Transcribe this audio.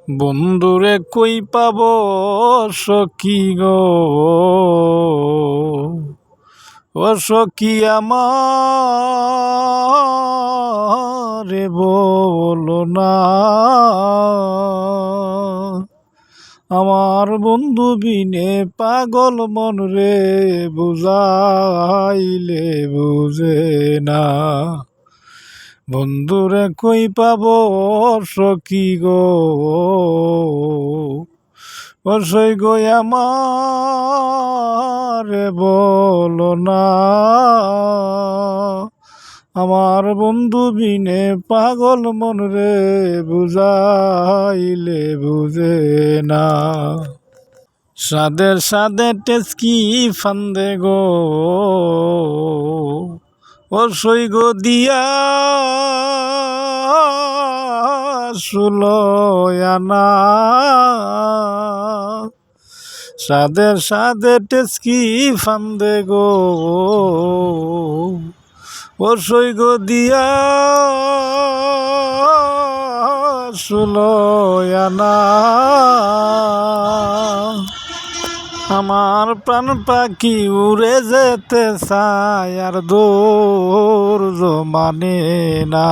বন্ধুরে কই পাব সখী গো, ও সখী আমারে বলো না। আমার বন্ধু বিনে পাগল মন রে, বুঝাইলে বুঝে না। বন্ধুরে কই পাব সখী গো, অসই গো আমারে বলো না। আমার বন্ধু বিনে পাগল মন রে, বুঝাইলে বুঝে না। সাদের সাদে টেস্কি ফান্দে গো, অসই গো দিয়া সুলয়ানা। সাদের সাদে টেস্কি ফান্দে গো, অসই গো দিয়া সুলয়ানা। আমার প্রাণ পাখি উড়ে যেতে চায়, আর দৌড় মানে না।